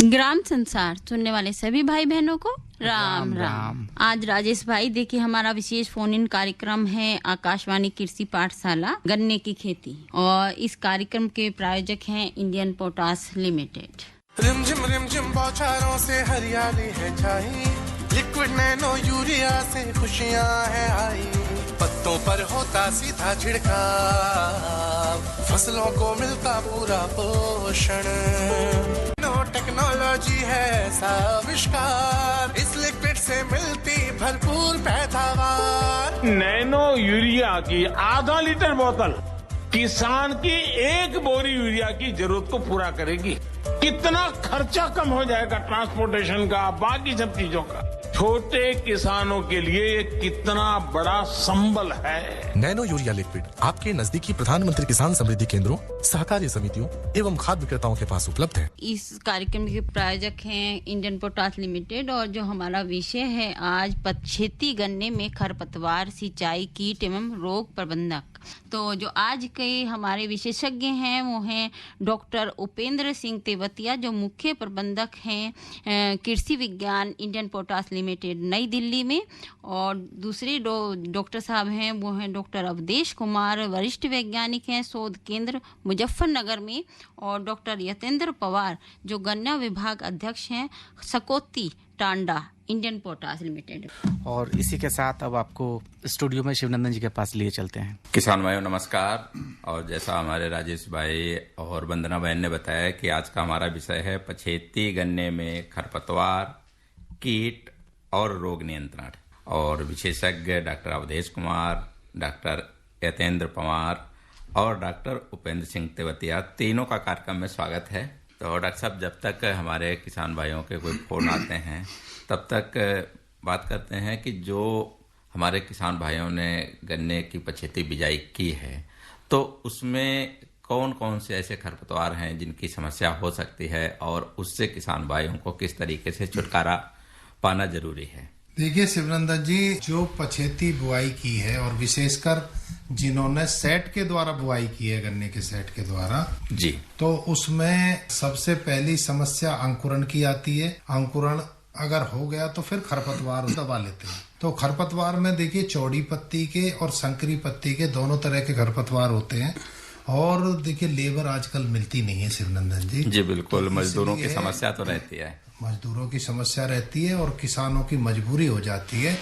ग्राम संसार सुनने वाले सभी भाई बहनों को राम राम। आज राजेश भाई देखिए हमारा विशेष फोन इन कार्यक्रम है आकाशवाणी कृषि पाठशाला गन्ने की खेती, और इस कार्यक्रम के प्रायोजक हैं इंडियन पोटास लिमिटेड। रिमझिम बौछारों से हरियाली है छाई, लिक्विड नैनो यूरिया से खुशियां है आई, पत्तों पर होता सीधा छिड़काव, फसलों को मिलता पूरा पोषण, नो टेक्नोलॉजी है ऐसा आविष्कार, इस लिक्विड से मिलती भरपूर पैदावार। नैनो यूरिया की आधा लीटर बोतल किसान की एक बोरी यूरिया की जरूरत को पूरा करेगी। कितना खर्चा कम हो जाएगा ट्रांसपोर्टेशन का, बाकी सब चीजों का। छोटे किसानों के लिए ये कितना बड़ा संबल है। नैनो यूरिया लिक्विड आपके नजदीकी प्रधानमंत्री किसान समृद्धि केंद्रों, सहकारी समितियों एवं खाद्य विक्रेताओं के पास उपलब्ध है। इस कार्यक्रम के प्रायोजक हैं इंडियन पोटास लिमिटेड, और जो हमारा विषय है आज पछेती गन्ने में खरपतवार, सिंचाई, कीट एवं रोग प्रबंधक। तो जो आज के हमारे विशेषज्ञ हैं वो हैं डॉक्टर उपेंद्र सिंह तेवतिया, जो मुख्य प्रबंधक हैं कृषि विज्ञान इंडियन पोटास लिमिटेड नई दिल्ली में, और दूसरे डॉक्टर साहब हैं वो हैं डॉक्टर अवधेश कुमार, वरिष्ठ वैज्ञानिक हैं शोध केंद्र मुजफ्फरनगर में, और डॉक्टर यतेंद्र पवार जो गन्ना विभाग अध्यक्ष हैं सकोती टांडा इंडियन पोटास लिमिटेड। और इसी के साथ अब आपको स्टूडियो में शिवनंदन जी के पास लिए चलते हैं। किसान भाइयों नमस्कार। और जैसा हमारे राजेश भाई और वंदना बहन ने बताया कि आज का हमारा विषय है पछेती गन्ने में खरपतवार, कीट और रोग नियंत्रण, और विशेषज्ञ डॉक्टर अवधेश कुमार, डॉक्टर यतेंद्र पवार और डॉक्टर उपेंद्र सिंह तेवतिया, तीनों का कार्यक्रम में स्वागत है। तो डॉक्टर साहब, जब तक हमारे किसान भाइयों के कोई फोन आते हैं तब तक बात करते हैं कि जो हमारे किसान भाइयों ने गन्ने की पछेती बिजाई की है तो उसमें कौन कौन से ऐसे खरपतवार हैं जिनकी समस्या हो सकती है, और उससे किसान भाइयों को किस तरीके से छुटकारा पाना जरूरी है। देखिए शिवनंदन जी, जो पछेती बुआई की है और विशेषकर जिन्होंने सेट के द्वारा बुआई की है, गन्ने के सेट के द्वारा जी, तो उसमें सबसे पहली समस्या अंकुरण की आती है। अंकुरण अगर हो गया तो फिर खरपतवार दबा लेते हैं। तो खरपतवार में देखिए चौड़ी पत्ती के और संकरी पत्ती के दोनों तरह के खरपतवार होते हैं, और देखिए लेबर आजकल मिलती नहीं है शिवनंदन जी। जी बिल्कुल, मजदूरों की समस्या तो रहती है। मजदूरों की समस्या रहती है और किसानों की मजबूरी हो जाती है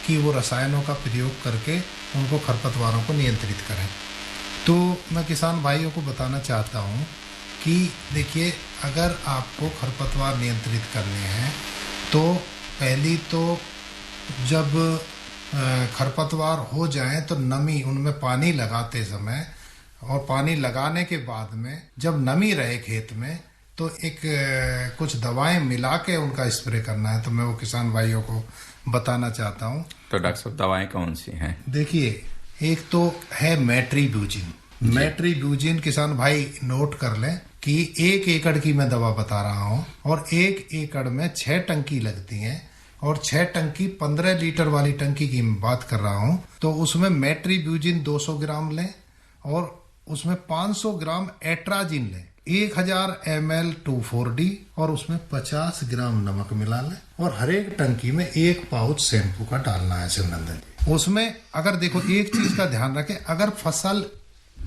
कि वो रसायनों का प्रयोग करके उनको खरपतवारों को नियंत्रित करें। तो मैं किसान भाइयों को बताना चाहता हूँ कि देखिए, अगर आपको खरपतवार नियंत्रित करने हैं तो पहली तो जब खरपतवार हो जाएं तो नमी, उनमें पानी लगाते समय और पानी लगाने के बाद में जब नमी रहे खेत में तो एक कुछ दवाएं मिला के उनका स्प्रे करना है। तो मैं वो किसान भाइयों को बताना चाहता हूँ। तो डॉक्टर साहब, दवाएं कौन सी हैं? देखिए, एक तो है मेट्रीब्यूजिन। मेट्रीब्यूजिन किसान भाई नोट कर लें कि 1 एकड़ की मैं दवा बता रहा हूँ, और 1 एकड़ में 6 टंकी लगती हैं, और 6 टंकी 15 लीटर वाली टंकी की मैं बात कर रहा हूँ। तो उसमें मेट्रीब्यूजिन 200 ग्राम लें, और उसमें 500 ग्राम एट्राजिन लें, 1000 ml 2,4-D, और उसमें 50 ग्राम नमक मिला लें, और हर एक टंकी में 1 पाउच शैम्पू का डालना है शिवनंदन जी। उसमें अगर देखो एक चीज का ध्यान रखें, अगर फसल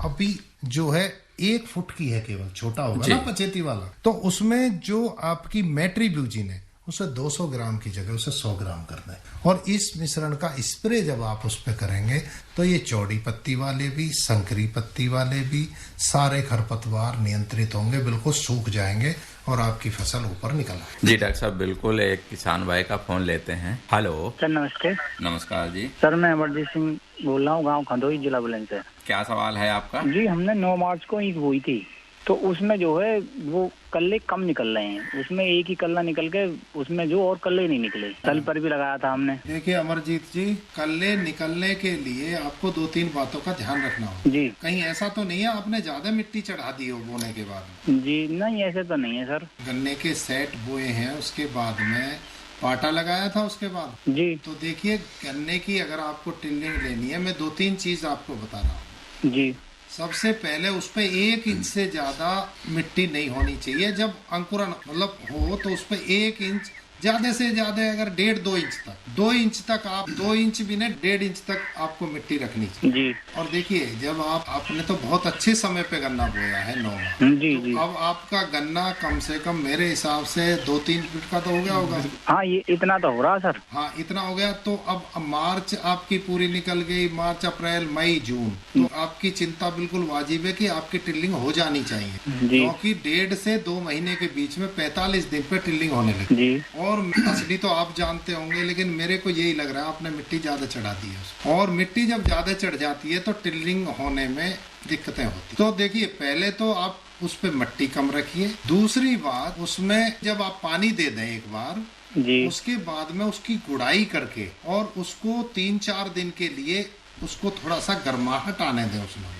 अभी जो है 1 फुट की है, केवल छोटा होगा ना पछेती वाला, तो उसमें जो आपकी मेट्रीब्यूजिन है उसे 200 ग्राम की जगह उसे 100 ग्राम करना है। और इस मिश्रण का स्प्रे जब आप उस पर करेंगे तो ये चौड़ी पत्ती वाले भी, संकरी पत्ती वाले भी, सारे खरपतवार नियंत्रित होंगे, बिल्कुल सूख जाएंगे और आपकी फसल ऊपर निकल आएगी। जी डॉक्टर साहब, बिल्कुल एक किसान भाई का फोन लेते हैं। हेलो सर, नमस्ते। नमस्कार जी। सर, मैं अमरजीत सिंह बोल रहा हूँ, गांव खंदोई, जिला बुलंद से। क्या सवाल है आपका? जी, हमने 9 मार्च को ईख बोई थी, तो उसमें जो है वो कल्ले कम निकल रहे हैं। उसमें एक ही कल्ला निकल के उसमें जो और कल्ले नहीं निकले। तल पर भी लगाया था हमने। देखिए अमरजीत जी, कल्ले निकलने के लिए आपको 2-3 बातों का ध्यान रखना होगा। जी। कहीं ऐसा तो नहीं है आपने ज्यादा मिट्टी चढ़ा दी हो बोने के बाद? जी नहीं, ऐसे तो नहीं है सर। गन्ने के सेट बोए हैं, उसके बाद में पाटा लगाया था उसके बाद? जी। तो देखिए, गन्ने की अगर आपको टिल्लिंग लेनी है, मैं 2-3 चीज आपको बता रहा हूँ। जी। सबसे पहले उस पे 1 इंच से ज्यादा मिट्टी नहीं होनी चाहिए। जब अंकुरन मतलब हो तो उस पे 1 इंच, ज्यादा से ज्यादा अगर 1.5-2 इंच तक, 2 इंच तक आप 2 इंच भी नहीं 1.5 इंच तक आपको मिट्टी रखनी चाहिए जी। और देखिए जब आपने तो बहुत अच्छे समय पे गन्ना बोया है 9 माह, जी तो जी। अब आपका गन्ना कम से कम मेरे हिसाब से 2-3 फीट का तो हो गया होगा। हाँ ये इतना तो हो रहा सर। हाँ इतना हो गया। तो अब मार्च आपकी पूरी निकल गई, मार्च अप्रैल मई जून, तो आपकी चिंता बिल्कुल वाजिब है कि आपकी टिल्लिंग हो जानी चाहिए, क्योंकि 1.5 से 2 महीने के बीच में 45 दिन पे टिल्लिंग होने लगी जी। और असली तो आप जानते होंगे, लेकिन मेरे को यही लग रहा है आपने मिट्टी ज्यादा चढ़ा दी है उसको। और मिट्टी जब ज्यादा चढ़ जाती है तो टिल्लिंग होने में दिक्कतें होती। तो देखिए पहले तो आप उस पे मिट्टी कम रखिए। दूसरी बात, उसमें जब आप पानी दे दें एक बार जी, उसके बाद में उसकी गुड़ाई करके और उसको 3-4 दिन के लिए उसको थोड़ा सा गर्माहट आने दें उसमें।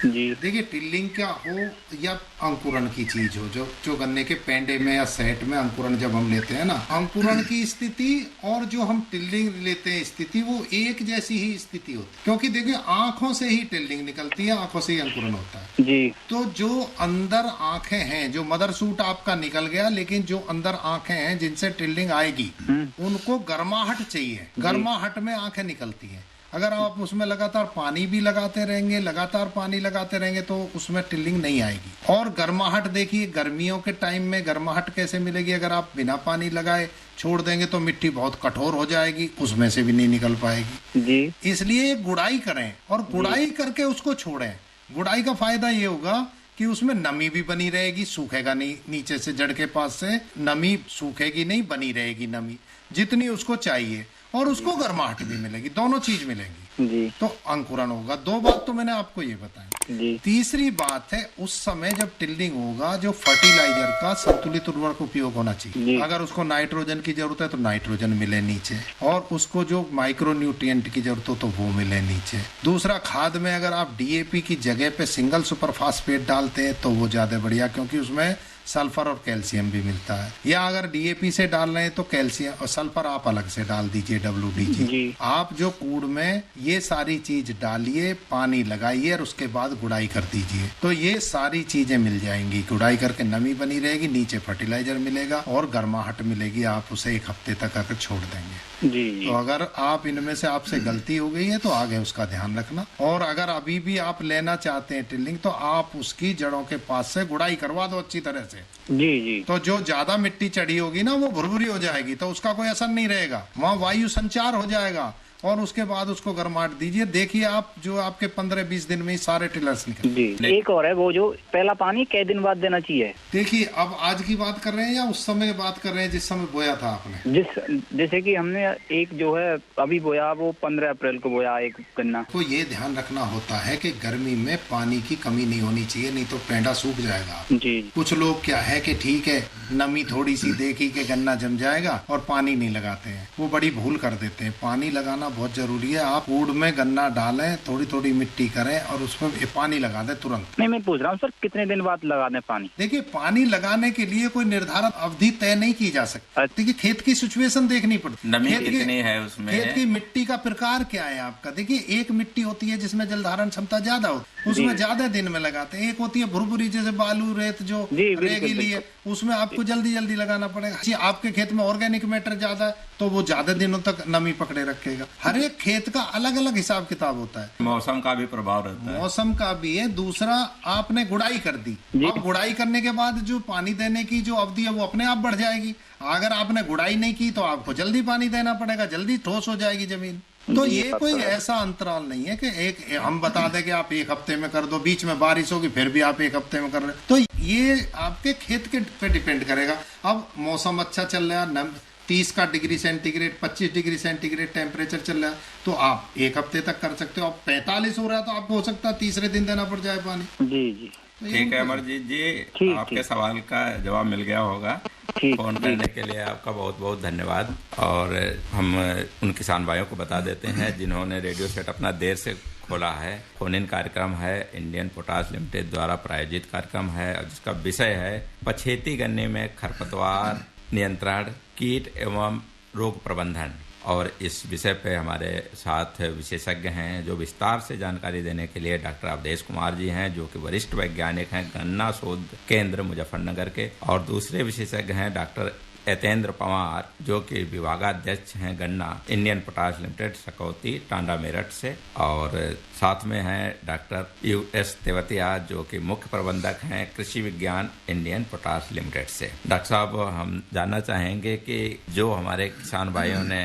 जी। देखिए टिल्लिंग क्या हो या अंकुरण की चीज हो, जो गन्ने के पेंडे में या सेट में अंकुरण जब हम लेते हैं ना, अंकुरण की स्थिति और जो हम टिल्लिंग लेते हैं स्थिति वो एक जैसी ही स्थिति होती है, क्योंकि देखिए आंखों से ही टिल्लिंग निकलती है, आंखों से ही अंकुरण होता है जी। तो जो अंदर आंखें हैं, जो मदर सूट आपका निकल गया, लेकिन जो अंदर आंखें हैं जिनसे टिल्लिंग आएगी उनको गर्माहट चाहिए। गर्माहट में आंखें निकलती हैं। अगर आप उसमें लगातार पानी भी लगाते रहेंगे तो उसमें टिल्लिंग नहीं आएगी। और गर्माहट देखिए गर्मियों के टाइम में गर्माहट कैसे मिलेगी, अगर आप बिना पानी लगाए छोड़ देंगे तो मिट्टी बहुत कठोर हो जाएगी, उसमें से भी नहीं निकल पाएगी जी। इसलिए गुड़ाई करें और गुड़ाई करके उसको छोड़ें। गुड़ाई का फायदा ये होगा कि उसमें नमी भी बनी रहेगी, सूखेगा नहीं, नीचे से जड़ के पास से नमी सूखेगी नहीं, बनी रहेगी नमी जितनी उसको चाहिए और उसको गर्माहट भी मिलेगी, दोनों चीज मिलेंगी जी। तो अंकुरण होगा। 2 बात तो मैंने आपको ये बताई जी। तीसरी बात है उस समय जब टिल्लिंग होगा जो फर्टिलाइजर का संतुलित उर्वरक उपयोग होना चाहिए। अगर उसको नाइट्रोजन की जरूरत है तो नाइट्रोजन मिले नीचे, और उसको जो माइक्रो न्यूट्रिएंट की जरूरत हो तो वो मिले नीचे। दूसरा, खाद में अगर आप डीएपी की जगह पे सिंगल सुपर फास्फेट डालते हैं तो वो ज्यादा बढ़िया, क्योंकि उसमें सल्फर और कैल्शियम भी मिलता है। या अगर डीएपी से डाल रहे हैं तो कैल्शियम और सल्फर आप अलग से डाल दीजिए, WDG। आप जो कूड़ में ये सारी चीज डालिए, पानी लगाइए और उसके बाद गुड़ाई कर दीजिए, तो ये सारी चीजें मिल जाएंगी। गुड़ाई करके नमी बनी रहेगी, नीचे फर्टिलाइजर मिलेगा और गर्माहट मिलेगी। आप उसे 1 हफ्ते तक अगर छोड़ देंगे जी। तो अगर आप इनमें से आपसे गलती हो गई है तो आगे उसका ध्यान रखना। और अगर अभी भी आप लेना चाहते हैं टिल्लिंग तो आप उसकी जड़ों के पास से गुड़ाई करवा दो अच्छी तरह से। जी जी। तो जो ज्यादा मिट्टी चढ़ी होगी ना वो भुरभुरी हो जाएगी, तो उसका कोई असर नहीं रहेगा, वहाँ वायु संचार हो जाएगा और उसके बाद उसको गर्माहट दीजिए। देखिए आप जो आपके 15-20 दिन में ही सारे टिलर्स निकल। जी। एक और है, वो जो पहला पानी कै दिन बाद देना चाहिए? देखिए अब आज की बात कर रहे हैं या उस समय बात कर रहे हैं जिस समय बोया था आपने? जैसे कि हमने एक जो है अभी बोया, वो 15 अप्रैल को बोया एक गन्ना। तो ये ध्यान रखना होता है कि गर्मी में पानी की कमी नहीं होनी चाहिए, नहीं तो पेंडा सूख जाएगा। जी। कुछ लोग क्या है कि ठीक है नमी थोड़ी सी देखी कि गन्ना जम जाएगा और पानी नहीं लगाते हैं, वो बड़ी भूल कर देते हैं। पानी लगाना बहुत जरूरी है। आप कूड़ में गन्ना डालें, थोड़ी थोड़ी मिट्टी करें और उसमें पानी लगा दें तुरंत। नहीं, मैं पूछ रहा हूँ सर कितने दिन बाद लगा दें पानी? देखिए पानी लगाने के लिए कोई निर्धारित अवधि तय नहीं की जा सकती। देखिए खेत की सिचुएशन देखनी पड़ती, नमी कितनी है उसमें, खेत की मिट्टी का प्रकार क्या है आपका। देखिए एक मिट्टी होती है जिसमें जल धारण क्षमता ज्यादा होती है, उसमें ज्यादा दिन में लगाते हैं। एक होती है भुरभुरी जैसे बालू रेत जो रेगीली है, उसमें आपको जल्दी जल्दी लगाना पड़ेगा। आपके खेत में ऑर्गेनिक मैटर ज्यादा है तो वो ज्यादा दिनों तक नमी पकड़े रखेगा। हर एक खेत का अलग अलग हिसाब किताब होता है, मौसम का भी प्रभाव रहता है। मौसम का भी है। दूसरा, आपने गुड़ाई कर दी, अब गुड़ाई करने के बाद जो पानी देने की जो अवधि है वो अपने आप बढ़ जाएगी। अगर आपने गुड़ाई नहीं की तो आपको जल्दी पानी देना पड़ेगा, जल्दी ठोस हो जाएगी जमीन। तो ये कोई ऐसा अंतराल नहीं है कि एक हम बता दें कि आप 1 हफ्ते में कर दो, बीच में बारिश होगी फिर भी आप 1 हफ्ते में कर रहे। तो ये आपके खेत के पे डिपेंड करेगा। अब मौसम अच्छा चल रहा है, 30 degree centigrade 25 degree centigrade temperature चल रहा है तो आप 1 हफ्ते तक कर सकते हो। अब 45 हो रहा है तो आपको हो सकता है तीसरे दिन देना पड़ जाए पानी। जी जी। ठीक है अमरजीत जी, आपके सवाल का जवाब मिल गया होगा। फोन करने के लिए आपका बहुत बहुत धन्यवाद। और हम उन किसान भाइयों को बता देते हैं जिन्होंने रेडियो सेट अपना देर से खोला है। फोन इन कार्यक्रम है, इंडियन पोटाश लिमिटेड द्वारा प्रायोजित कार्यक्रम है और जिसका विषय है पछेती गन्ने में खरपतवार नियंत्रण, कीट एवं रोग प्रबंधन। और इस विषय पे हमारे साथ विशेषज्ञ हैं जो विस्तार से जानकारी देने के लिए डॉक्टर अवधेश कुमार जी हैं, जो कि वरिष्ठ वैज्ञानिक हैं गन्ना शोध केंद्र मुजफ्फरनगर के, और दूसरे विशेषज्ञ हैं डॉक्टर यतेंद्र पवार, जो कि विभागाध्यक्ष हैं गन्ना Indian potash limited Sakauti Tanda Meerut से, और साथ में हैं डॉक्टर US तेवतिया, जो कि मुख्य प्रबंधक हैं कृषि विज्ञान इंडियन पोटाश लिमिटेड से। डॉक्टर साहब, हम जानना चाहेंगे कि जो हमारे किसान भाइयों ने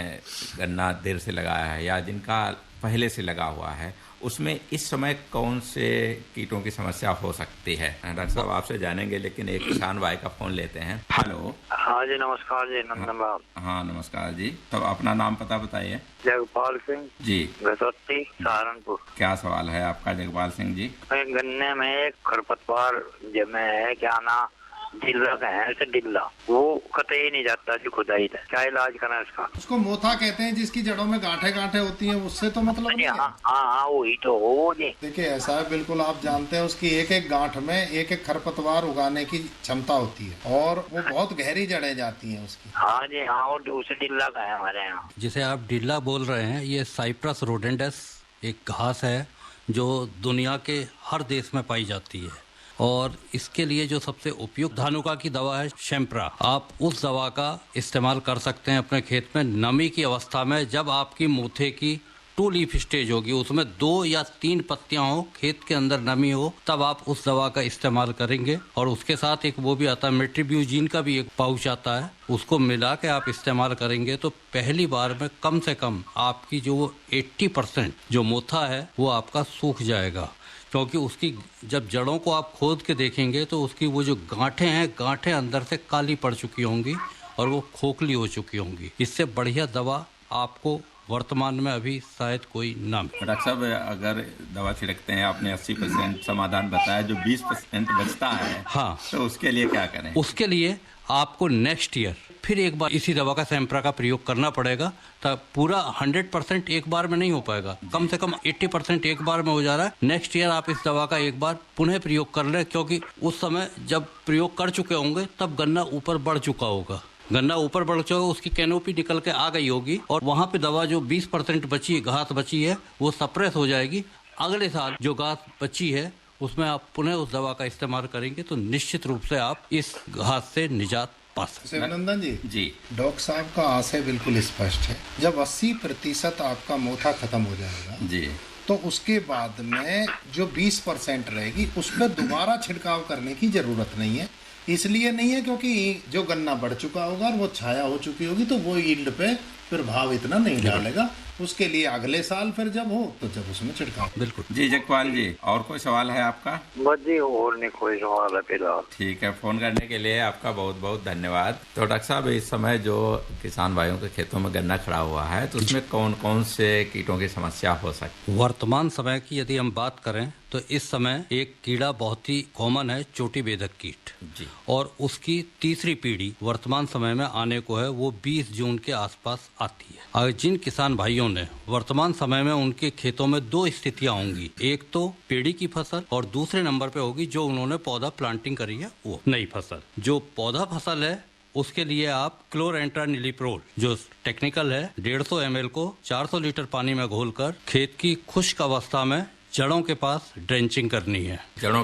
गन्ना देर से लगाया है या जिनका पहले से लगा हुआ है, उसमें इस समय कौन से कीटों की समस्या हो सकती है? डॉक्टर साहब आपसे जानेंगे, लेकिन एक किसान भाई का फोन लेते हैं। हेलो। हाँ जी, नमस्कार जी, नंदनलाल। हाँ नमस्कार जी, तब अपना नाम पता बताइए। जगपाल सिंह जी, गसोटी, सहारनपुर। क्या सवाल है आपका जगपाल सिंह जी? गन्ने में एक खरपतवार जमे है, क्या ना डिल्ला का है, ऐसे डिल्ला वो कतई नहीं जाता जी, खुदाई था। क्या इलाज करना इसका? उसको मोथा कहते हैं, जिसकी जड़ों में गांठे गांठे होती हैं, उससे तो मतलब नहीं है। हाँ वही तो हो जी। देखिए ऐसा है, बिल्कुल आप जानते हैं उसकी एक एक गांठ में एक एक खरपतवार उगाने की क्षमता होती है और वो बहुत गहरी जड़ें जाती हैं उसकी। हाँ जी हाँ, और दूसरे डिल्ला का है हमारे यहाँ। जिसे आप डिल्ला बोल रहे हैं, ये साइप्रस रोडेंडस एक घास है जो दुनिया के हर देश में पाई जाती है, और इसके लिए जो सबसे उपयुक्त धानुका की दवा है शैम्प्रा। आप उस दवा का इस्तेमाल कर सकते हैं अपने खेत में नमी की अवस्था में। जब आपकी मोथे की 2 लीफ स्टेज होगी, उसमें 2 या 3 पत्तियां हो, खेत के अंदर नमी हो, तब आप उस दवा का इस्तेमाल करेंगे। और उसके साथ एक वो भी आता है, मेट्रीब्यूजिन का भी एक पाउच आता है, उसको मिला के आप इस्तेमाल करेंगे तो पहली बार में कम से कम आपकी जो 80% जो मोथा है वो आपका सूख जाएगा। क्योंकि उसकी जब जड़ों को आप खोद के देखेंगे तो उसकी वो जो गांठें हैं, गांठें अंदर से काली पड़ चुकी होंगी और वो खोखली हो चुकी होंगी। इससे बढ़िया दवा आपको वर्तमान में अभी शायद कोई ना मिले। डॉक्टर साहब, अगर दवा छिड़कते हैं, आपने 80% समाधान बताया, जो 20% बचता है, हाँ, तो उसके लिए क्या करें? उसके लिए आपको नेक्स्ट ईयर फिर एक बार इसी दवा का सैम्प्रा का प्रयोग करना पड़ेगा। तब पूरा 100% एक बार में नहीं हो पाएगा, कम से कम 80% एक बार में हो जा रहा है। नेक्स्ट ईयर आप इस दवा का एक बार पुनः प्रयोग कर लें, क्योंकि उस समय जब प्रयोग कर चुके होंगे तब गन्ना ऊपर बढ़ चुका होगा। गन्ना ऊपर बढ़ चुका होगा, उसकी कैनोपी निकल के आ गई होगी और वहाँ पे दवा जो 20% बची घास बची है वो सप्रेस हो जाएगी। अगले साल जो घास बची है उसमें आप पुनः उस दवा का इस्तेमाल करेंगे तो निश्चित रूप से आप इस घास से निजात पा सकते। शिवनंदन जी, डॉक्टर साहब का आशय बिल्कुल स्पष्ट है। जब 80% आपका मोथा खत्म हो जाएगा जी, तो उसके बाद में जो 20% रहेगी उस पर दोबारा छिड़काव करने की जरूरत नहीं है। इसलिए नहीं है क्योंकि जो गन्ना बढ़ चुका होगा और वो छाया हो चुकी होगी तो वो यील्ड पे प्रभाव इतना नहीं डालेगा। उसके लिए अगले साल फिर जब हो तो जब उसमें छिड़काव। बिल्कुल जी। जगपाल जी, और कोई सवाल है आपका? बस जी, और नहीं कोई सवाल है फिलहाल। ठीक है, फोन करने के लिए आपका बहुत बहुत धन्यवाद। तो डॉक्टर साहब, इस समय जो किसान भाइयों के खेतों में गन्ना खड़ा हुआ है तो उसमें कौन कौन से कीटों की समस्या हो सकती है? वर्तमान समय की यदि हम बात करें तो इस समय एक कीड़ा बहुत ही कॉमन है, चोटी बेधक कीट जी, और उसकी तीसरी पीढ़ी वर्तमान समय में आने को है, वो 20 जून के आसपास आती है। और जिन किसान भाइयों ने वर्तमान समय में उनके खेतों में 2 स्थितियां होंगी, एक तो पेड़ी की फसल और दूसरे नंबर पे होगी जो उन्होंने पौधा प्लांटिंग करी है वो नई फसल। जो पौधा फसल है उसके लिए आप क्लोरेंट्रानिलिप्रोल जो टेक्निकल है 150 ml को 400 लीटर पानी में घोलकर खेत की खुश्क अवस्था में जड़ों के पास ड्रेंचिंग करनी है। जड़ों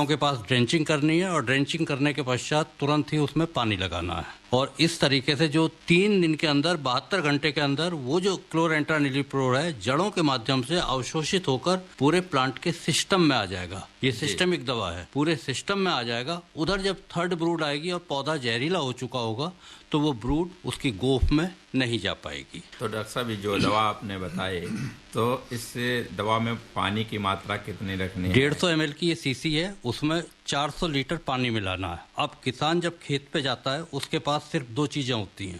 के पास ड्रेंचिंग करनी है और ड्रेंचिंग करने के पश्चात तुरंत ही उसमें पानी लगाना है। और इस तरीके से जो 3 दिन के अंदर 72 घंटे के अंदर वो जो क्लोरेंट्रानिलिप्रोल है जड़ों के माध्यम से अवशोषित होकर पूरे प्लांट के सिस्टम में आ जाएगा। ये सिस्टमिक दवा है, पूरे सिस्टम में आ जाएगा। उधर जब थर्ड ब्रूड आएगी और पौधा जहरीला हो चुका होगा तो वो ब्रूड उसकी गोफ में नहीं जा पाएगी। तो डॉक्टर साहब, जो दवा आपने बताई तो इस दवा में पानी की मात्रा कितनी रखनी है? 150 ml की ये सीसी है, उसमें 400 लीटर पानी मिलाना है। अब किसान जब खेत पे जाता है उसके पास सिर्फ 2 चीजें होती हैं,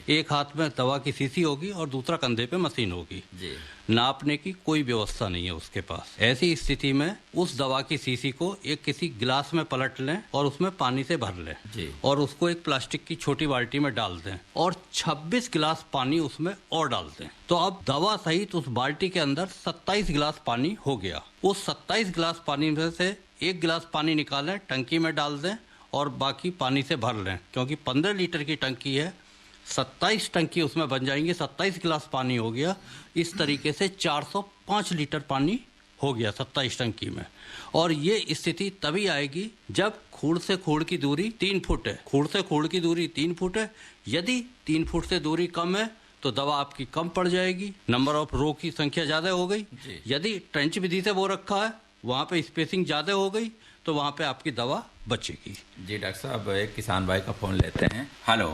एक हाथ में दवा की सीसी होगी और दूसरा कंधे पे मशीन होगी जी। नापने की कोई व्यवस्था नहीं है उसके पास। ऐसी स्थिति में उस दवा की सीसी को एक किसी गिलास में पलट लें और उसमें पानी से भर लें जी। और उसको एक प्लास्टिक की छोटी बाल्टी में डाल दें और 26 गिलास पानी उसमें और डाल दें। तो अब दवा सहित उस बाल्टी के अंदर 27 गिलास पानी हो गया। उस 27 गिलास पानी में से 1 गिलास पानी निकालें, टंकी में डाल दें और बाकी पानी से भर लें। क्योंकि 15 लीटर की टंकी है 27 टंकी उसमें बन जाएंगी, 27 गिलास पानी हो गया। इस तरीके से 405 लीटर पानी हो गया 27 टंकी में। और ये स्थिति तभी आएगी जब खूड़ से खूड़ की दूरी 3 फुट है। खूड़ से खूड़ की दूरी 3 फुट है। यदि 3 फुट से दूरी कम है तो दवा आपकी कम पड़ जाएगी, नंबर ऑफ रो की संख्या ज्यादा हो गई। यदि ट्रेंच विधि से वो रखा है, वहां पे स्पेसिंग ज्यादा हो गई, तो वहां पे आपकी दवा बचेगी। जी डॉक्टर साहब, एक किसान भाई का फोन लेते हैं। हेलो।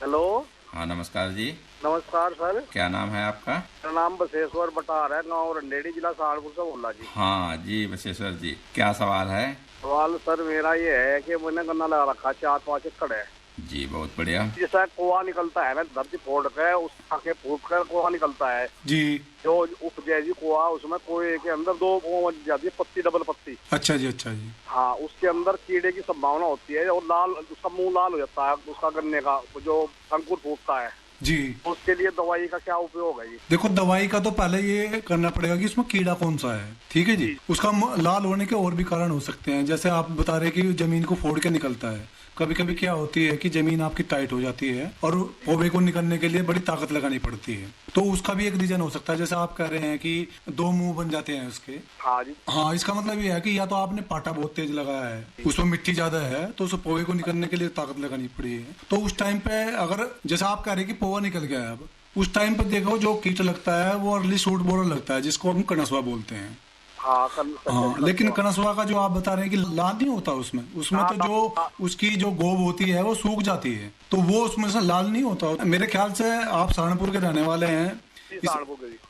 हेलो। हाँ नमस्कार जी। नमस्कार सर। क्या नाम है आपका? मेरा नाम बसेश्वर बटार है, गाँव रंडेड़ी, जिला सहारनपुर से बोला जी। हाँ जी बसेश्वर जी, क्या सवाल है? सवाल सर मेरा ये है कि मैंने गन्ना लगा रखा 4-5 एकड़ है जी। बहुत बढ़िया। जैसा कुआ निकलता है ना, धरती फोड़ कर उसका के फूट कर कुआ निकलता है जी, जो उपजे जी कुआ, उसमें कुएं के अंदर 2 जाती है पत्ती, डबल पत्ती। अच्छा जी, अच्छा जी। हाँ, उसके अंदर कीड़े की संभावना होती है और लाल, उसका मुंह लाल हो जाता है, उसका गन्ने का जो अंकुर फूटता है जी। उसके लिए दवाई का क्या उपयोग है जी? देखो, दवाई का तो पहले ये करना पड़ेगा कि उसमें कीड़ा कौन सा है, ठीक है जी। उसका लाल होने के और भी कारण हो सकते हैं, जैसे आप बता रहे कि जमीन को फोड़ के निकलता है। कभी कभी क्या होती है कि जमीन आपकी टाइट हो जाती है और पौधे को निकलने के लिए बड़ी ताकत लगानी पड़ती है, तो उसका भी एक रीजन हो सकता है। जैसे आप कह रहे हैं कि 2 मुंह बन जाते हैं उसके। हाँ जी। हाँ, इसका मतलब ये है कि या तो आपने पाटा बहुत तेज लगाया है, उसमें मिट्टी ज्यादा है, तो उस पौधे को निकलने के लिए ताकत लगानी पड़ी है। तो उस टाइम पे अगर जैसा आप कह रहे हैं कि पौधा निकल गया है, अब उस टाइम पे देखो जो कीट लगता है वो अर्ली शूट बोरर लगता है, जिसको हम कनसवा बोलते हैं। हाँ, लेकिन कनसवा का जो आप बता रहे हैं कि लाल नहीं होता उसमें तो जो उसकी जो गोब होती है वो सूख जाती है, तो वो उसमें से लाल नहीं होता। मेरे ख्याल से आप सहारनपुर के रहने वाले हैं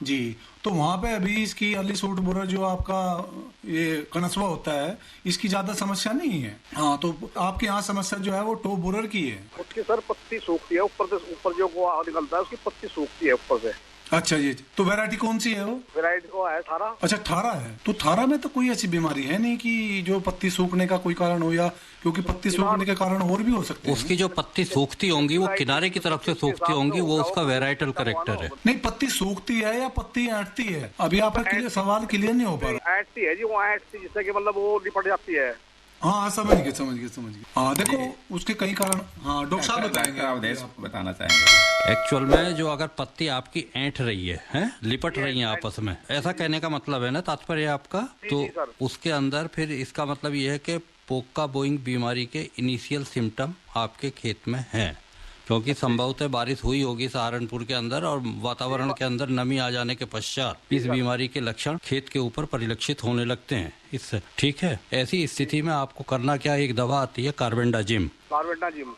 जी, तो वहाँ पे अभी इसकी अर्ली शूट बोरर जो आपका ये कनसवा होता है, इसकी ज्यादा समस्या नहीं है। हाँ, तो आपके यहाँ समस्या जो है वो टॉप बोरर की है। उसकी सर पत्ती सूखती है, ऊपर जो निकलता है उसकी पत्ती सूखती है ऊपर से। अच्छा जी, तो वैरायटी कौन सी है वो? वैरायटी को है 18। अच्छा, 18 है। तो 18 में तो कोई ऐसी बीमारी है नहीं कि जो पत्ती सूखने का कोई कारण हो, या क्योंकि पत्ती सूखने के कारण और भी हो सकते हैं। उसकी जो पत्ती सूखती होंगी वो किनारे की तरफ से सूखती होंगी, वो उसका वेराइटल करेक्टर है। नहीं, पत्ती सूखती है या पत्ती ऐंठती है? अभी आपका सवाल क्लियर नहीं हो पा रहा। ऐंठती है जी, वो ऐंठती जिससे कि मतलब वो लिपट जाती है। हाँ, समझ गए। हाँ, देखो उसके कई कारण। हाँ, डॉक्टर साहब बताएंगे, अवधेश बताना चाहेंगे। एक्चुअल में जो अगर पत्ती आपकी ऐंठ रही है, लिपट रही है आपस में, ऐसा कहने का मतलब है ना, तात्पर्य आपका? तो उसके अंदर फिर इसका मतलब ये है कि पोका बोइंग बीमारी के इनिशियल सिम्टम आपके खेत में हैं, क्योंकि संभवतः बारिश हुई होगी सहारनपुर के अंदर और वातावरण के अंदर नमी आ जाने के पश्चात इस बीमारी के लक्षण खेत के ऊपर परिलक्षित होने लगते हैं इससे। ठीक है, ऐसी स्थिति में आपको करना क्या, एक दवा आती है कार्बेंडाजिम।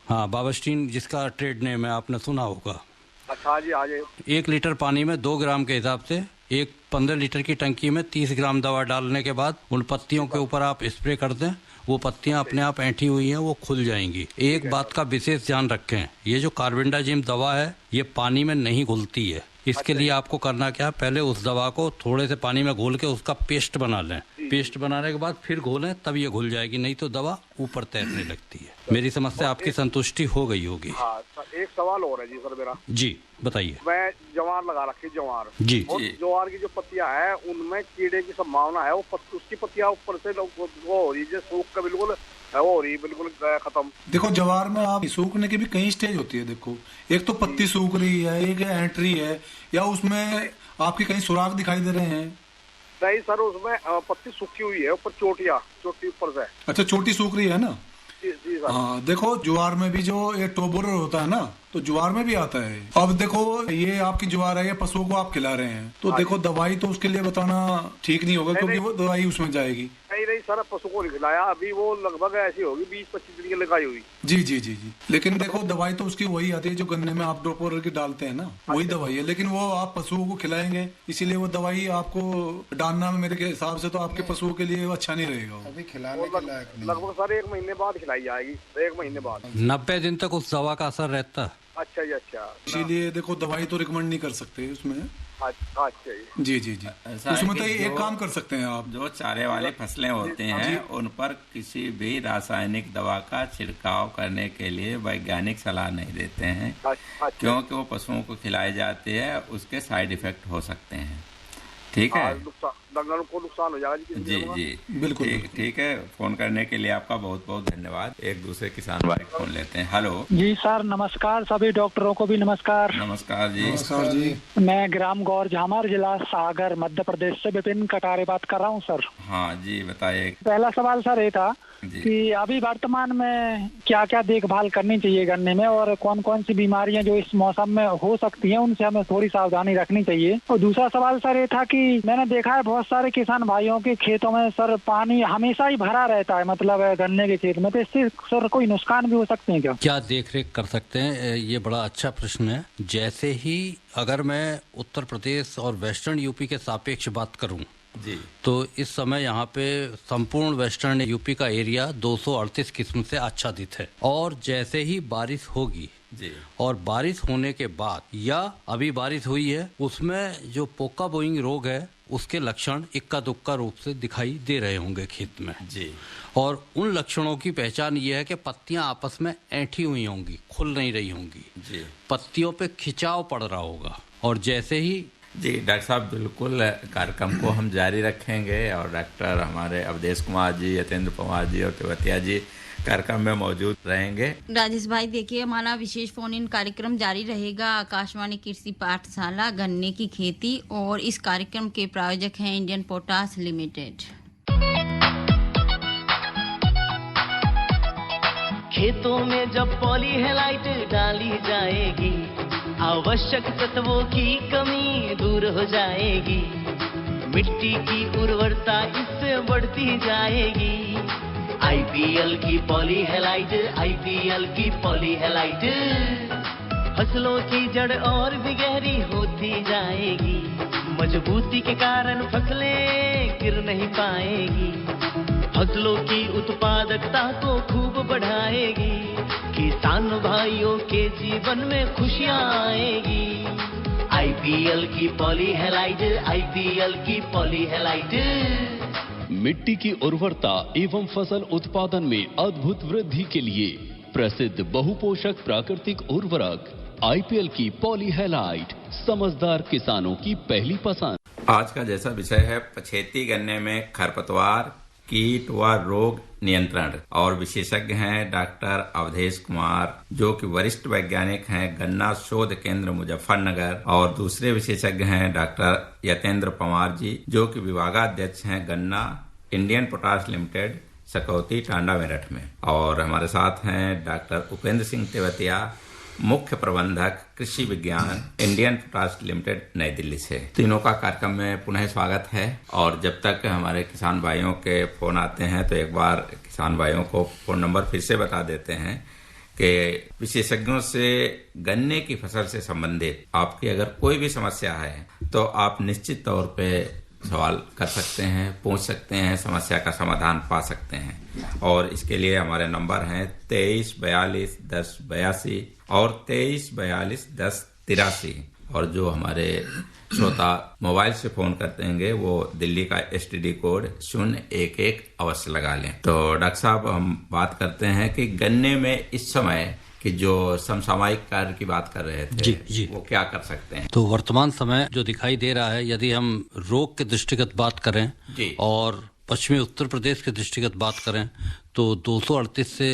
हाँ, बाबास्टीन जिसका ट्रेड नेम है, आपने सुना होगा। अच्छा जी, आ जाए। 1 लीटर पानी में 2 ग्राम के हिसाब से एक 15 लीटर की टंकी में 30 ग्राम दवा डालने के बाद उन पत्तियों के ऊपर आप स्प्रे कर दें, वो पत्तियां अपने आप ऐंठी हुई हैं वो खुल जाएंगी। एक बात का विशेष ध्यान रखें, ये जो कार्बेंडाजिम दवा है ये पानी में नहीं घुलती है। इसके लिए आपको करना क्या, पहले उस दवा को थोड़े से पानी में घोल के उसका पेस्ट बना लें। पेस्ट बनाने के बाद फिर घोलें, तब ये घुल जाएगी, नहीं तो दवा ऊपर तैरने लगती है। मेरी समस्या आपकी संतुष्टि हो गई होगी। हाँ, एक सवाल और है जी सर मेरा। जी बताइए। मैं ज्वार लगा रखी, ज्वार जी। ज्वार की जो पत्तियां हैं उनमें कीड़े की संभावना है, उसकी पत्तियां ऊपर से वो हो रही है, सूख कर बिल्कुल हो रही, बिल्कुल खत्म। देखो, ज्वार में आप सूखने की भी कई स्टेज होती है। देखो, एक तो पत्ती सूख रही है, एक ऐंठ रही है, या उसमें आपके कहीं सुराख दिखाई दे रहे हैं? नहीं सर, उसमें पत्ती सूखी हुई है, ऊपर चोटी ऊपर से। अच्छा, चोटी सूख रही है ना? जी सर। हाँ, देखो ज्वार में भी जो ये टॉप बोरर होता है ना, तो ज्वार में भी आता है। अब देखो, ये आपकी ज्वार है, ये पशुओं को आप खिला रहे हैं, तो देखो दवाई तो उसके लिए बताना ठीक नहीं होगा, क्योंकि वो दवाई उसमें जाएगी। नहीं सर, पशु को नहीं खिलाया, अभी वो लगभग ऐसी होगी 20-25 दिन की लगाई हुई। जी। लेकिन देखो, दवाई तो उसकी वही आती है जो गन्ने में आप टॉप बोरर की डालते हैं ना, वही दवाई है, लेकिन वो आप पशुओं को खिलाएंगे, इसीलिए वो दवाई आपको डालना मेरे हिसाब से तो आपके पशुओं के लिए अच्छा नहीं रहेगा। अभी खिलाने के लायक नहीं। लगभग सर 1 महीने बाद खिलाई जाएगी, 1 महीने बाद। 90 दिन तक उस दवा का असर रहता है। अच्छा जी, अच्छा। इसीलिए देखो, दवाई तो रिकमेंड नहीं कर सकते उसमें। अच्छा जी। उसमें तो एक काम कर सकते हैं आप, जो चारे वाली फसलें होती हैं उन पर किसी भी रासायनिक दवा का छिड़काव करने के लिए वैज्ञानिक सलाह नहीं देते हैं, क्योंकि वो पशुओं को खिलाई जाती है, उसके साइड इफेक्ट हो सकते हैं। ठीक है दंगल को नुकसान हो जाएगा जी जी बिल्कुल ठीक है। फोन करने के लिए आपका बहुत बहुत धन्यवाद। एक दूसरे किसान भाई फोन लेते हैं। हेलो जी सर नमस्कार, सभी डॉक्टरों को भी नमस्कार। नमस्कार जी। नमस्कार जी। मैं ग्राम गौर झामर, जिला सागर, मध्य प्रदेश से विपिन कटारे बात कर रहा हूँ सर। हाँ जी बताइए। पहला सवाल सर ये था कि अभी वर्तमान में क्या क्या देखभाल करनी चाहिए गन्ने में, और कौन कौन सी बीमारियां जो इस मौसम में हो सकती हैं उनसे हमें थोड़ी सावधानी रखनी चाहिए। और दूसरा सवाल सर ये था कि मैंने देखा है बहुत सारे किसान भाइयों के खेतों में सर पानी हमेशा ही भरा रहता है, मतलब गन्ने के खेत में, तो इससे सर कोई नुकसान भी हो सकते हैं क्या? क्या देख रेख कर सकते हैं, ये बड़ा अच्छा प्रश्न है। जैसे ही अगर मैं उत्तर प्रदेश और वेस्टर्न यूपी के सापेक्ष बात करूं जी, तो इस समय यहाँ पे संपूर्ण वेस्टर्न यूपी का एरिया 238 किस्म से आच्छादित है। और जैसे ही बारिश होगी जी, और बारिश होने के बाद या अभी बारिश हुई है, उसमें जो पोका बोइंग रोग है उसके लक्षण इक्का दुक्का रूप से दिखाई दे रहे होंगे खेत में जी। और उन लक्षणों की पहचान ये है कि पत्तियां आपस में ऐंठी हुई होंगी, खुल नहीं रही होंगी जी, पत्तियों पे खिंचाव पड़ रहा होगा। और जैसे ही जी डॉक्टर साहब बिल्कुल कार्यक्रम को हम जारी रखेंगे और डॉक्टर हमारे अवधेश कुमार जी, यतेंद्र पवार जी और तेवतिया जी कार्यक्रम में मौजूद रहेंगे। राजेश भाई देखिए हमारा विशेष फोन इन कार्यक्रम जारी रहेगा। आकाशवाणी कृषि पाठशाला गन्ने की खेती, और इस कार्यक्रम के प्रायोजक हैं इंडियन पोटास लिमिटेड। खेतों में जब पॉलीहेलाइट डाली जाएगी, आवश्यक तत्वों की कमी दूर हो जाएगी, मिट्टी की उर्वरता इससे बढ़ती जाएगी। आईपीएल की पॉलीहेलाइट, आईपीएल की पॉलीहेलाइट फसलों की जड़ और भी गहरी होती जाएगी, मजबूती के कारण फसलें गिर नहीं पाएगी, फसलों की उत्पादकता को खूब बढ़ाएगी, किसान भाइयों के जीवन में खुशियाँ आएगी। आईपीएल की पॉलीहेलाइट, आईपीएल की पॉलीहेलाइट मिट्टी की उर्वरता एवं फसल उत्पादन में अद्भुत वृद्धि के लिए प्रसिद्ध बहुपोषक प्राकृतिक उर्वरक आईपीएल की पॉलीहेलाइट समझदार किसानों की पहली पसंद। आज का जैसा विषय है पछेती गन्ने में खरपतवार, कीट व रोग नियंत्रण, और विशेषज्ञ हैं डॉक्टर अवधेश कुमार जो कि वरिष्ठ वैज्ञानिक हैं गन्ना शोध केंद्र मुजफ्फरनगर, और दूसरे विशेषज्ञ हैं डॉक्टर यतेंद्र पवार जी जो कि विभागाध्यक्ष हैं गन्ना Indian potash limited Sakauti Tanda Meerut में, और हमारे साथ हैं डॉक्टर उपेंद्र सिंह तेवतिया मुख्य प्रबंधक कृषि विज्ञान इंडियन पोटास लिमिटेड नई दिल्ली से। तीनों का कार्यक्रम में पुनः स्वागत है। और जब तक हमारे किसान भाइयों के फोन आते हैं तो एक बार किसान भाइयों को फोन नंबर फिर से बता देते हैं कि विशेषज्ञों से गन्ने की फसल से संबंधित आपकी अगर कोई भी समस्या है तो आप निश्चित तौर पे सवाल कर सकते हैं, पूछ सकते हैं, समस्या का समाधान पा सकते हैं। और इसके लिए हमारे नंबर हैं 23 42 10 82 और 23 42 10 83, और जो हमारे श्रोता मोबाइल से फोन करते हैं वो दिल्ली का STD कोड 011 अवश्य लगा लें। तो डॉक्टर साहब हम बात करते हैं कि गन्ने में इस समय कि जो समसामयिक कार्य की बात कर रहे थे जी वो क्या कर सकते हैं? तो वर्तमान समय जो दिखाई दे रहा है, यदि हम रोग के दृष्टिगत बात करें जी, और पश्चिमी उत्तर प्रदेश के दृष्टिगत बात करें तो 238 से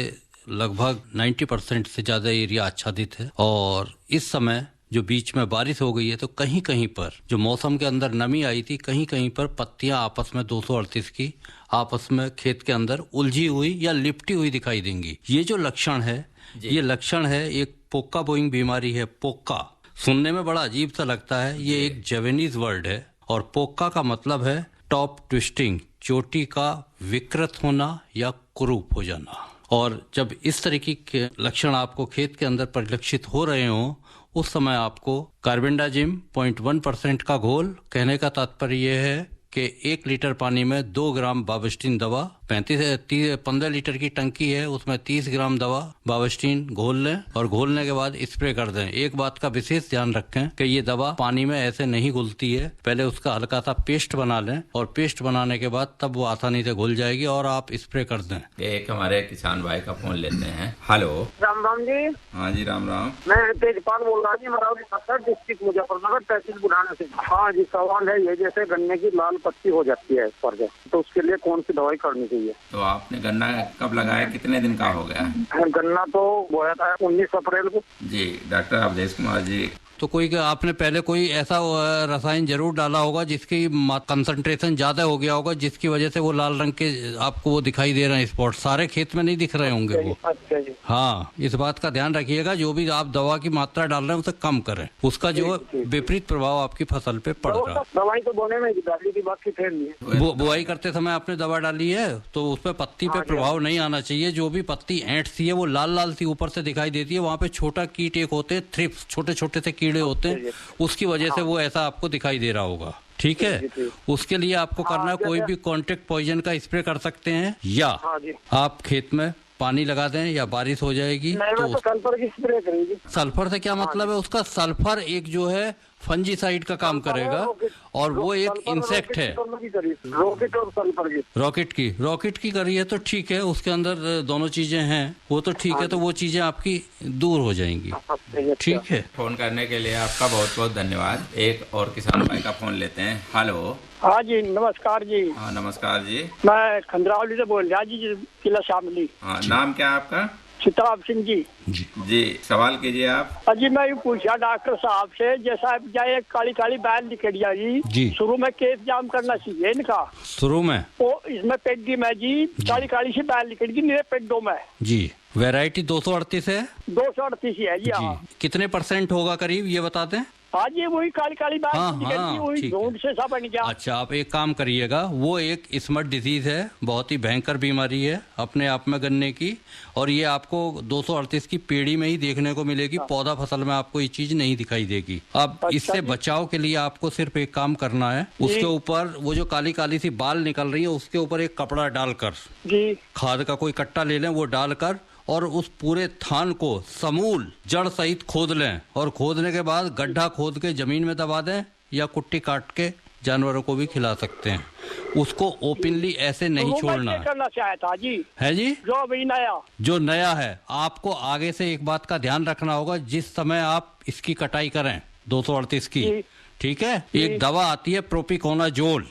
लगभग 90% से ज्यादा एरिया आच्छादित है। और इस समय जो बीच में बारिश हो गई है तो कहीं कहीं पर जो मौसम के अंदर नमी आई थी, कहीं कहीं पर पत्तियां आपस में 238 की आपस में खेत के अंदर उलझी हुई या लिपटी हुई दिखाई देंगी। ये जो लक्षण है, ये लक्षण है एक पोका बोइंग बीमारी है। पोका सुनने में बड़ा अजीब सा लगता है, ये एक जापानीज वर्ड है, और पोका का मतलब है टॉप ट्विस्टिंग, चोटी का विकृत होना या कुरूप हो जाना। और जब इस तरीके के लक्षण आपको खेत के अंदर परिलक्षित हो रहे हो, उस समय आपको कार्बेंडाजिम 0.1% का घोल, कहने का तात्पर्य यह है कि 1 लीटर पानी में 2 ग्राम बाविस्टिन दवा 15 लीटर की टंकी है, उसमें 30 ग्राम दवा बावस्टीन घोल लें और घोलने के बाद स्प्रे कर दें। एक बात का विशेष ध्यान रखें कि ये दवा पानी में ऐसे नहीं घुलती है, पहले उसका हल्का सा पेस्ट बना लें और पेस्ट बनाने के बाद तब वो आसानी से घुल जाएगी और आप स्प्रे कर दें। एक हमारे किसान भाई का फोन लेते हैं। हेलो, राम राम जी। हाँ जी, राम राम। मैं तेजपाल बोल रहा हूँ, मरौली सत्तर, डिस्ट्रिक्ट मुजफ्फरनगर, तहसील बुढ़ाना से। हाँ जी, सवाल है ये, जैसे गन्ने की लाल पत्ती हो जाती है इस पर, तो उसके लिए कौन सी दवाई करनी चाहिए? तो आपने गन्ना कब लगाया, कितने दिन का हो गया? गन्ना तो बोया था 19 अप्रैल को। जी, डॉक्टर अवधेश कुमार जी। तो आपने पहले कोई ऐसा रसायन जरूर डाला होगा जिसकी कंसंट्रेशन ज्यादा हो गया होगा, जिसकी वजह से वो लाल रंग के आपको वो दिखाई दे रहे हैं स्पॉट। सारे खेत में नहीं दिख रहे होंगे वो। अच्छा जी। हाँ, इस बात का ध्यान रखिएगा, जो भी आप दवा की मात्रा डाल रहे हैं उसे कम करें, उसका जो विपरीत प्रभाव आपकी फसल पे पड़ रहा है। दवाई तो बोने में डाली की बात की फिर नहीं है। बुआई करते समय आपने दवा डाली है तो उस पर पत्ती पे प्रभाव नहीं आना चाहिए। जो भी पत्ती ऐंठ सी है वो लाल लाल सी ऊपर से दिखाई देती है, वहाँ पे छोटा कीट एक होते हैं, थ्रिप्स, छोटे छोटे से कीड़े होते हैं, उसकी वजह से वो ऐसा आपको दिखाई दे रहा होगा। ठीक है, उसके लिए आपको करना है, कोई भी कॉन्ट्रैक्ट पॉइजन का स्प्रे कर सकते हैं, या आप खेत में पानी लगा दें या बारिश हो जाएगी तो सल्फर की स्प्रे करेंगे। सल्फर से क्या मतलब है उसका? सल्फर एक जो है फंजीसाइड का काम करेगा और वो एक इंसेक्ट है। रॉकेट की करी है तो ठीक है, उसके अंदर दोनों चीजें हैं, वो तो ठीक है, तो वो चीजें आपकी दूर हो जाएंगी। ठीक है, फोन करने के लिए आपका बहुत बहुत धन्यवाद। एक और किसान भाई का फोन लेते हैं। हेलो। हाँ जी, नमस्कार जी। हाँ, नमस्कार जी। मैं खंडरावली से बोल रहा जी, किला शामली। हाँ, नाम क्या है आपका? चित्राब सिंह जी। जी, सवाल कीजिए आप। जी, मैं ये पूछा डॉक्टर साहब से, जैसा जाए काली काली बैल निकल जी, शुरू में केस जाम करना चाहिए इनका? शुरू में तो इसमें पेड्डी में जी काली काली सी बैल निकल मेरे पेड्डों में जी। वैरायटी 238 है। 238 है जी। हाँ, कितने % होगा करीब ये बता दें? हाँ जी, वही काली काली बात वही झूठ से सब बन गया। अच्छा, आप एक काम करिएगा, वो एक स्मट डिजीज है, बहुत ही भयंकर बीमारी है अपने आप में गन्ने की, और ये आपको 238 की पेड़ी में ही देखने को मिलेगी। पौधा फसल में आपको ये चीज नहीं दिखाई देगी। अब इससे बचाव के लिए आपको सिर्फ एक काम करना है, उसके ऊपर वो जो काली काली सी बाल निकल रही है उसके ऊपर एक कपड़ा डालकर खाद का कोई कट्टा ले लें, वो डालकर और उस पूरे थान को समूल जड़ सहित खोद लें, और खोदने के बाद गड्ढा खोद के जमीन में दबा दें या कुट्टी काट के जानवरों को भी खिला सकते हैं। उसको ओपनली ऐसे नहीं छोड़ना करना चाहता जी। है जी, जो नया है, आपको आगे से एक बात का ध्यान रखना होगा, जिस समय आप इसकी कटाई करें 238 की, ठीक है, एक दवा आती है प्रोपिकोनाजोल,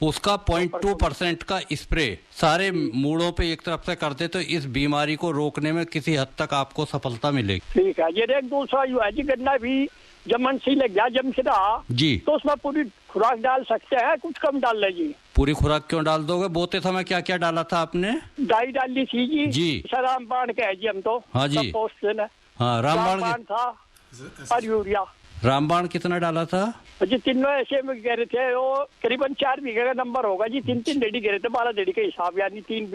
उसका 0.2% का स्प्रे सारे मूड़ों पे एक तरफ से करते तो इस बीमारी को रोकने में किसी हद तक आपको सफलता मिलेगी। ठीक है, ये एक दूसरा जो है जी, गन्ना भी जब मनसी लग गया जमशदा जी, तो उसमें पूरी खुराक डाल सकते हैं, कुछ कम डाल ले जी? पूरी खुराक क्यों डाल दोगे? बोते समय क्या क्या डाला था आपने? डाई डाली थी जी। रामबाण के है जी हम तो। हाँ जी, हाँ, रामबाण था और यूरिया। रामबाण कितना डाला था जी? तीनों ऐसे में गिरे थे, वो करीबन 4 बीघे का नंबर होगा जी। 3 धड़ी गिरे थे, 12 धड़ी के हिसाब, यानी 3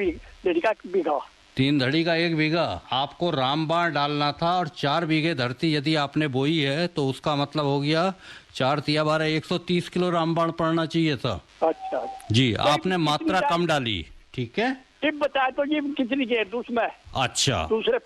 धड़ी का बीघा। 3 धड़ी का 1 बीघा आपको रामबाण डालना था, और 4 बीघे धरती यदि आपने बोई है तो उसका मतलब हो गया 4 × 12 130 किलो रामबाण पड़ना चाहिए था। अच्छा जी, आपने मात्रा कम डाली। ठीक है, टिप बताया तो जी कितनी देर उसमें? अच्छा, दूसरे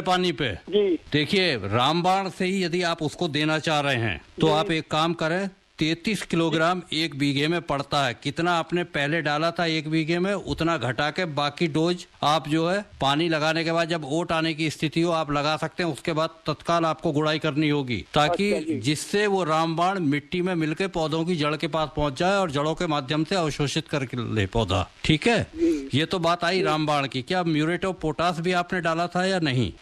पानी पे जी। देखिए, रामबाण से ही यदि आप उसको देना चाह रहे हैं तो आप एक काम करें, 33 किलोग्राम 1 बीघे में पड़ता है। कितना आपने पहले डाला था 1 बीघे में, उतना घटा के बाकी डोज आप जो है पानी लगाने के बाद जब ओट आने की स्थिति हो आप लगा सकते हैं। उसके बाद तत्काल आपको गुड़ाई करनी होगी, ताकि जिससे वो रामबाण मिट्टी में मिलकर पौधों की जड़ के पास पहुंच जाए और जड़ों के माध्यम से अवशोषित करके ले पौधा। ठीक है, ये तो बात आई रामबाण की। क्या म्यूरेट ऑफ पोटास भी आपने डाला था या नहीं?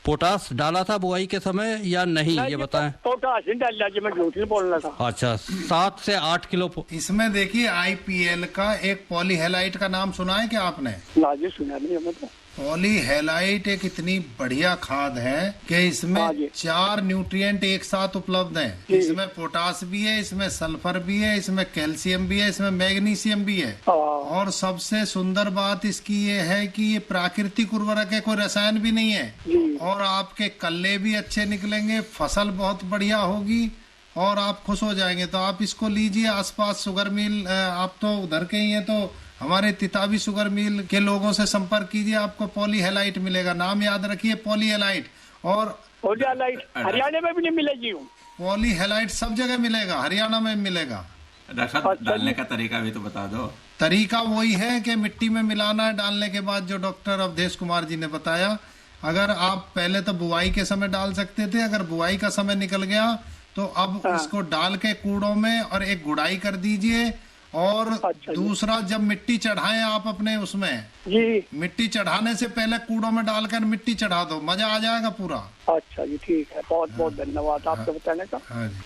पोटास डाला था बुआई के समय या नहीं, ये बताएं। पोटास डाला जी, मैं झूठ नहीं बोलना था। अच्छा, 7 से 8 किलो। इसमें देखिए IPL का एक पॉलीहेलाइट का नाम सुना है क्या आपने? जी, सुना नहीं हमें तो। पॉलीहेलाइट एक इतनी बढ़िया खाद है कि इसमें 4 न्यूट्रिएंट एक साथ उपलब्ध हैं। इसमें पोटास भी है, इसमें सल्फर भी है, इसमें कैल्शियम भी है, इसमें मैग्नीशियम भी है, और सबसे सुंदर बात इसकी ये है कि ये प्राकृतिक उर्वरक है, कोई रसायन भी नहीं है, और आपके कल्ले भी अच्छे निकलेंगे, फसल बहुत बढ़िया होगी और आप खुश हो जाएंगे। तो आप इसको लीजिए, आसपास शुगर मिल, आप तो उधर के ही हैं तो हमारे तिताबी शुगर मिल के लोगों से संपर्क कीजिए, आपको पॉलीहेलाइट मिलेगा। नाम याद रखिए, पॉलीहेलाइट। और पॉलीहेलाइट हरियाणा में भी नहीं मिलेगी। पॉलीहेलाइट सब जगह मिलेगा, हरियाणा में मिलेगा। डॉक्टर साहब डालने का तरीका भी तो बता दो। तरीका वही है कि मिट्टी में मिलाना है, डालने के बाद जो डॉक्टर अवधेश कुमार जी ने बताया। अगर आप पहले तो बुआई के समय डाल सकते थे, अगर बुआई का समय निकल गया तो अब इसको डाल के कूड़ों में और एक गुड़ाई कर दीजिए। और दूसरा, जब मिट्टी चढ़ाएं आप अपने उसमें जी, मिट्टी चढ़ाने से पहले कूड़ों में डालकर मिट्टी चढ़ा दो, मजा आ जाएगा पूरा। अच्छा जी, ठीक है, बहुत बहुत धन्यवाद आपको बताने का।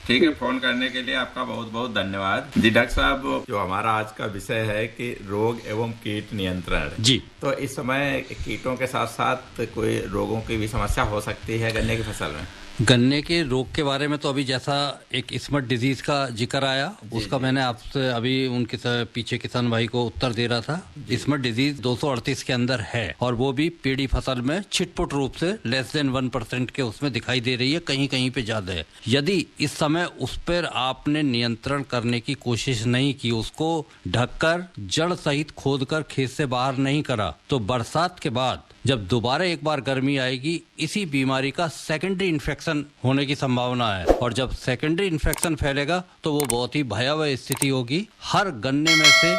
ठीक है, फोन करने के लिए आपका बहुत बहुत धन्यवाद जी। डॉक्टर साहब, जो हमारा आज का विषय है कि रोग एवं कीट नियंत्रण जी, तो इस समय कीटों के साथ साथ कोई रोगों की भी समस्या हो सकती है गन्ने की फसल में? गन्ने के रोग के बारे में तो अभी जैसा एक स्मट डिजीज का जिक्र आया, उसका मैंने आपसे अभी उनके पीछे किसान भाई को उत्तर दे रहा था। स्मट डिजीज 238 के अंदर है और वो भी पीड़ी फसल में छिटपुट रूप से लेस देन 1% के उसमें दिखाई दे रही है, कहीं कहीं पे ज्यादा है। यदि इस समय उस पर आपने नियंत्रण करने की कोशिश नहीं की, उसको ढककर जड़ सहित खोदकर खेत से बाहर नहीं करा, तो बरसात के बाद जब दोबारा एक बार गर्मी आएगी, इसी बीमारी का सेकेंडरी इन्फेक्शन होने की संभावना है। और जब सेकेंडरी इन्फेक्शन फैलेगा तो वो बहुत ही भयावह स्थिति होगी। हर गन्ने में से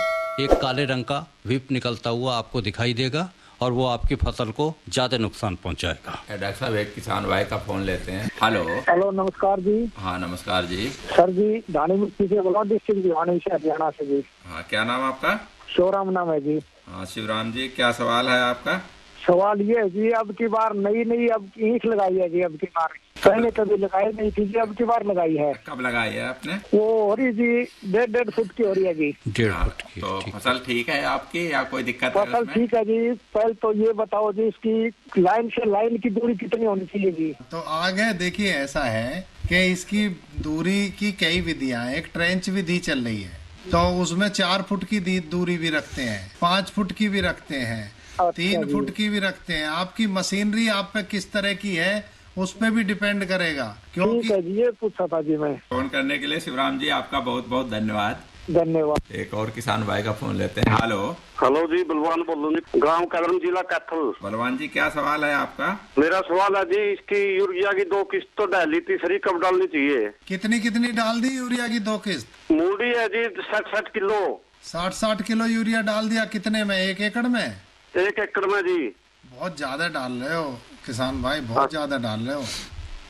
एक काले रंग का विप निकलता हुआ आपको दिखाई देगा और वो आपकी फसल को ज्यादा नुकसान पहुंचाएगा। डॉक्टर साहब, एक किसान भाई का फोन लेते हैं। हेलो। हेलो, नमस्कार जी। हाँ नमस्कार जी। सर जी, धानी मिट्टी से बोला, डिस्ट्रिक्ट भिवानी से, हरियाणा से जी। हाँ, क्या नाम आपका? शिवराम नाम है जी। हाँ शिवराम जी, क्या सवाल है आपका? सवाल ये है जी, अब की बार नई अब ईंट लगाई है जी, अब की बार पहले कभी लगाई नहीं थी जी, अब की बार लगाई है। कब लगाई है आपने? वो हो रही जी 1.5 फुट की हो रही है जी। 1.5 फुट की। तो फसल ठीक है आपकी या कोई दिक्कत है? फसल ठीक है जी। पहले तो ये बताओ जी, इसकी लाइन से लाइन की दूरी कितनी होनी चाहिए जी? तो आगे देखिए, ऐसा है कि इसकी दूरी की कई विधियां, एक ट्रेंच विधि चल रही है, तो उसमें 4 फुट की दूरी भी रखते हैं, 5 फुट की भी रखते हैं, 3 फुट की भी रखते हैं। आपकी मशीनरी आप पे किस तरह की है उस पे भी डिपेंड करेगा। क्योंकि ये पूछा था जी मैं। फोन करने के लिए शिवराम जी आपका बहुत बहुत धन्यवाद। धन्यवाद। एक और किसान भाई का फोन लेते हैं। हेलो। हेलो जी, बलवान बोल रहा हूँ, गाँव कदम, जिला कैथल। बलवान जी, क्या सवाल है आपका? मेरा सवाल है जी, इसकी यूरिया की 2 किस्त तो डाली, तीसरी कब डालनी चाहिए? कितनी डाल दी यूरिया की 2 किस्त? मूडी है जी 60 किलो। 60 किलो यूरिया डाल दिया। कितने में? 1 एकड़ में? 1 एकड़ में जी। बहुत ज्यादा डाल रहे हो किसान भाई, बहुत ज्यादा डाल रहे हो।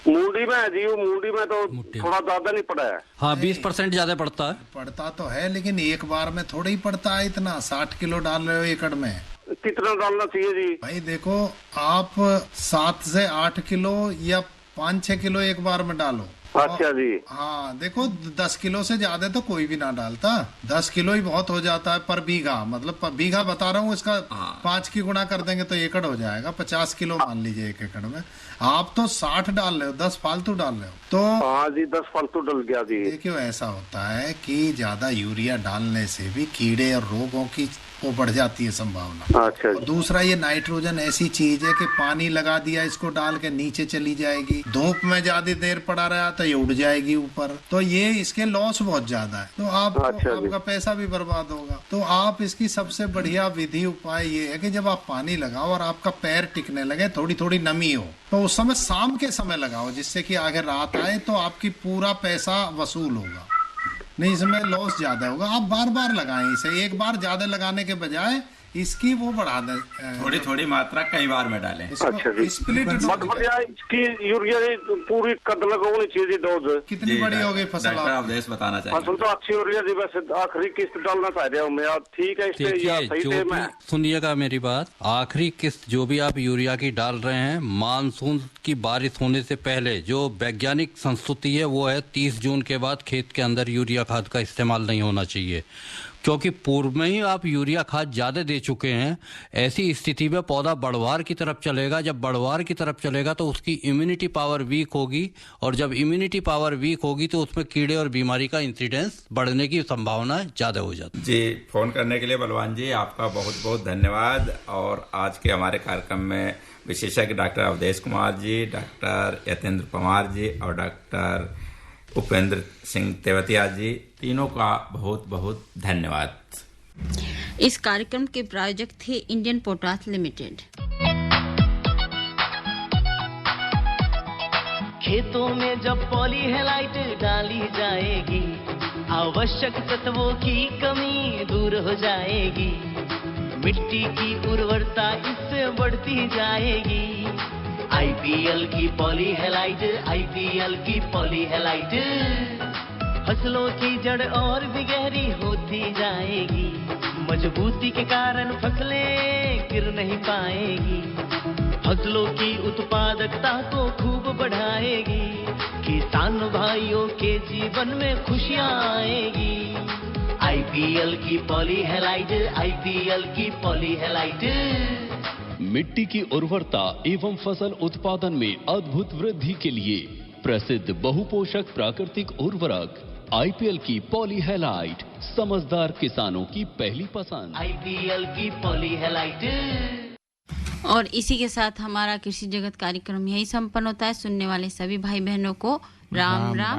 मूडी में है जी, वो मूडी में तो थोड़ा ज्यादा नहीं पड़ा है। हाँ, 20% ज्यादा पड़ता है। पड़ता तो है, लेकिन एक बार में थोड़ा ही पड़ता है इतना। 60 किलो डाल रहे हो एकड़ में। कितना डालना चाहिए जी? भाई देखो, आप 7 से 8 किलो या 5-6 किलो एक बार में डालो। अच्छा जी। हाँ देखो, 10 किलो से ज्यादा तो कोई भी ना डालता। 10 किलो ही बहुत हो जाता है पर बीघा, मतलब बीघा बता रहा हूँ, इसका 5 की गुणा कर देंगे तो एकड़ हो जाएगा। 50 किलो मान लीजिए 1 एकड़ में। आप तो 60 डाल रहे हो, 10 फालतू डाल रहे हो। तो हाँ जी, 10 फालतू डल गया जी। देखियो, ऐसा होता है कि ज्यादा यूरिया डालने से भी कीड़े और रोगों की वो बढ़ जाती है संभावना। अच्छा। और दूसरा, ये नाइट्रोजन ऐसी चीज है कि पानी लगा दिया, इसको डाल के नीचे चली जाएगी। धूप में ज्यादा देर पड़ा रहा तो ये उड़ जाएगी ऊपर, तो ये इसके लॉस बहुत ज्यादा है। तो आपका पैसा भी बर्बाद होगा। तो आप इसकी सबसे बढ़िया विधि उपाय ये है कि जब आप पानी लगाओ और आपका पैर टिकने लगे, थोड़ी थोड़ी नमी हो, तो उस समय शाम के समय लगाओ, जिससे कि आगे रात आए तो आपकी पूरा पैसा वसूल होगा। नहीं, इसमें लॉस ज्यादा होगा। आप बार बार लगाएं इसे, एक बार ज्यादा लगाने के बजाय इसकी वो बढ़ा दें, थोड़ी थोड़ी मात्रा कई बार में डालें। अच्छा जी। स्प्लिट मतलब इसकी यूरिया पूरी कद लगानी चाहिए जी, डोज कितनी बड़ी होगी फसल? डॉक्टर अवधेश बताना चाहिए। फसल तो अच्छी हो रही है जी, वैसे आखिरी किस्त डालना चाह रहा हूँ मैं। ठीक है, इससे सुनिएगा मेरी बात, आखिरी किस्त जो भी आप यूरिया की डाल रहे हैं, मानसून की बारिश होने से पहले जो वैज्ञानिक संस्तुति है वो है 30 जून के बाद खेत के अंदर यूरिया खाद का इस्तेमाल नहीं होना चाहिए, क्योंकि पूर्व में ही आप यूरिया खाद ज्यादा दे चुके हैं। ऐसी स्थिति में पौधा बढ़वार की तरफ चलेगा। जब बढ़वार की तरफ चलेगा तो उसकी इम्यूनिटी पावर वीक होगी, और जब इम्यूनिटी पावर वीक होगी तो उसमें कीड़े और बीमारी का इंसिडेंस बढ़ने की संभावना ज्यादा हो जाती है। जी, फोन करने के लिए बलवान जी आपका बहुत बहुत धन्यवाद। और आज के हमारे कार्यक्रम में विशेषज्ञ डॉक्टर अवधेश कुमार जी, डॉक्टर यतेंद्र पवार जी और डॉक्टर उपेंद्र सिंह तेवतिया जी, तीनों का बहुत बहुत धन्यवाद। इस कार्यक्रम के प्रायोजक थे इंडियन पोटाश लिमिटेड। खेतों में जब पॉलीहेलाइट डाली जाएगी, आवश्यक तत्वों की कमी दूर हो जाएगी, मिट्टी की उर्वरता इससे बढ़ती जाएगी। आईपीएल की पॉलीहेलाइट, आईपीएल की पॉलीहेलाइट, फसलों की जड़ और भी गहरी होती जाएगी, मजबूती के कारण फसलें गिर नहीं पाएगी, फसलों की उत्पादकता को खूब बढ़ाएगी, किसान भाइयों के जीवन में खुशियां आएगी। आईपीएल की पॉलीहेलाइट, आईपीएल की पॉलीहेलाइट। मिट्टी की उर्वरता एवं फसल उत्पादन में अद्भुत वृद्धि के लिए प्रसिद्ध बहुपोषक प्राकृतिक उर्वरक आईपीएल की पॉलीहेलाइट, समझदार किसानों की पहली पसंद। आईपीएल की पॉलीहेलाइट। और इसी के साथ हमारा कृषि जगत कार्यक्रम यही संपन्न होता है। सुनने वाले सभी भाई बहनों को राम राम।